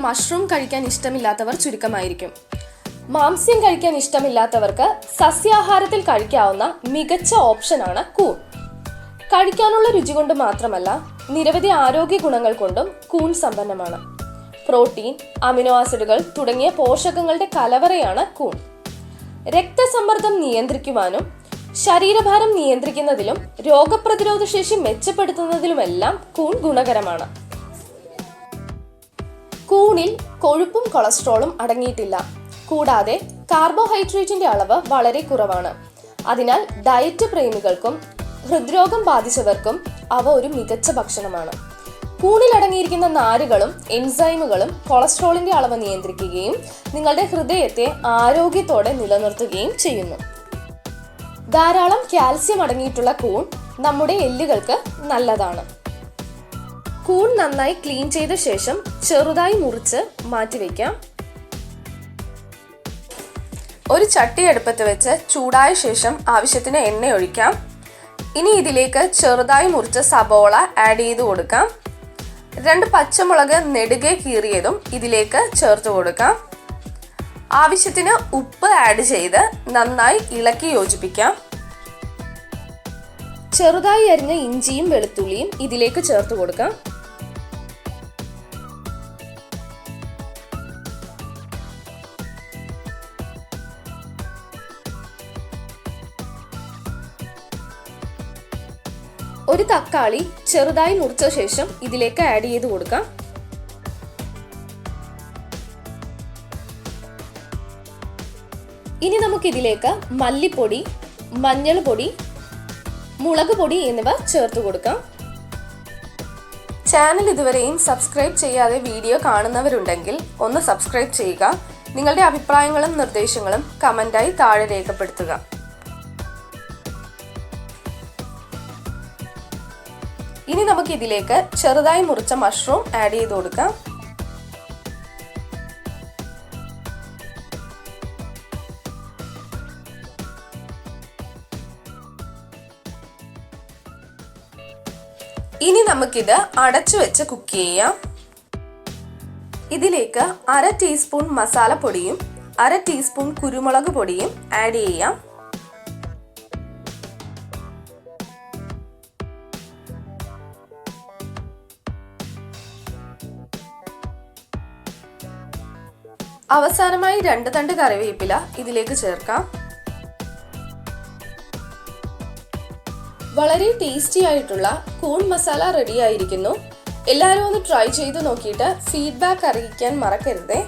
Mushroom കഴിക്കാൻ ഇഷ്ടമില്ലാത്തവർ ചുരുക്കമായിരിക്കും. മാംസ്യം കഴിക്കാൻ ഇഷ്ടമില്ലാത്തവർക്ക് സസ്യാഹാരത്തിൽ കഴിക്കാവുന്ന മികച്ച ഓപ്ഷനാണ് കൂൺ. കഴിക്കാനുള്ള രുചി കൊണ്ട് മാത്രമല്ല, നിരവധി ആരോഗ്യ ഗുണങ്ങൾ കൊണ്ടും കൂൺ സമ്പന്നമാണ്. പ്രോട്ടീൻ, അമിനോ ആസിഡുകൾ തുടങ്ങിയ പോഷകങ്ങളുടെ കലവറയാണ് കൂൺ. രക്തസമ്മർദ്ദം നിയന്ത്രിക്കുവാനും ശരീരഭാരം നിയന്ത്രിക്കുന്നതിലും രോഗപ്രതിരോധ ശേഷി മെച്ചപ്പെടുത്തുന്നതിലുമെല്ലാം കൂൺ ഗുണകരമാണ്. കൂണിൽ കൊഴുപ്പും കൊളസ്ട്രോളും അടങ്ങിയിട്ടില്ല. കൂടാതെ കാർബോഹൈഡ്രേറ്റിന്റെ അളവ് വളരെ കുറവാണ്. അതിനാൽ ഡയറ്റ് പ്രേമികൾക്കും ഹൃദ്രോഗം ബാധിച്ചവർക്കും അവ ഒരു മികച്ച ഭക്ഷണമാണ്. കൂണിൽ അടങ്ങിയിരിക്കുന്ന നാരുകളും എൻസൈമുകളും കൊളസ്ട്രോളിന്റെ അളവ് നിയന്ത്രിക്കുകയും നിങ്ങളുടെ ഹൃദയത്തെ ആരോഗ്യത്തോടെ നിലനിർത്തുകയും ചെയ്യുന്നു. ധാരാളം കാൽസ്യം അടങ്ങിയിട്ടുള്ള കൂൺ നമ്മുടെ എല്ലുകൾക്ക് നല്ലതാണ്. കൂൺ നന്നായി ക്ലീൻ ചെയ്ത ശേഷം ചെറുതായി മുറിച്ച് മാറ്റിവെക്കാം. ഒരു ചട്ടി അടുപ്പത്ത് വെച്ച് ചൂടായ ശേഷം ആവശ്യത്തിന് എണ്ണ ഒഴിക്കാം. ഇനി ഇതിലേക്ക് ചെറുതായി മുറിച്ച സബോള ആഡ് ചെയ്ത് കൊടുക്കാം. 2 പച്ചമുളക് നെടുകെ കീറിയതും ഇതിലേക്ക് ചേർത്ത് കൊടുക്കാം. ആവശ്യത്തിന് ഉപ്പ് ആഡ് ചെയ്ത് നന്നായി ഇളക്കി യോജിപ്പിക്കാം. ചെറുതായി അരിഞ്ഞ ഇഞ്ചിയും വെളുത്തുള്ളിയും ഇതിലേക്ക് ചേർത്ത് കൊടുക്കാം. ഒരു തക്കാളി ചെറുതായി മുറിച്ച ശേഷം ഇതിലേക്ക് ആഡ് ചെയ്ത് കൊടുക്കാം. ഇനി നമുക്ക് ഇതിലേക്ക് മല്ലിപ്പൊടി, മഞ്ഞൾപ്പൊടി, മുളക് പൊടി എന്നിവ ചേർത്ത് കൊടുക്കാം. ചാനൽ ഇതുവരെയും സബ്സ്ക്രൈബ് ചെയ്യാതെ വീഡിയോ കാണുന്നവരുണ്ടെങ്കിൽ ഒന്ന് സബ്സ്ക്രൈബ് ചെയ്യുക. നിങ്ങളുടെ അഭിപ്രായങ്ങളും നിർദ്ദേശങ്ങളും കമന്റായി താഴെ രേഖപ്പെടുത്തുക. ഇനി നമുക്ക് ഇതിലേക്ക് ചെറുതായി മുറിച്ച മഷ്റൂം ആഡ് ചെയ്ത് കൊടുക്കാം. ഇനി നമുക്കിത് അടച്ചു വെച്ച് കുക്ക് ചെയ്യാം. ഇതിലേക്ക് 1/2 ടീസ്പൂൺ മസാലപ്പൊടിയും 1/2 ടീസ്പൂൺ കുരുമുളക് പൊടിയും ആഡ് ചെയ്യാം. അവസാനമായി 2 തണ്ട് കറിവേപ്പില ഇതിലേക്ക് ചേർക്കാം. വളരെ ടേസ്റ്റി ആയിട്ടുള്ള കൂൺ മസാല റെഡി ആയിരിക്കുന്നു. എല്ലാവരും ഒന്ന് ട്രൈ ചെയ്ത് നോക്കിയിട്ട് ഫീഡ്ബാക്ക് അറിയിക്കാൻ മറക്കരുതേ.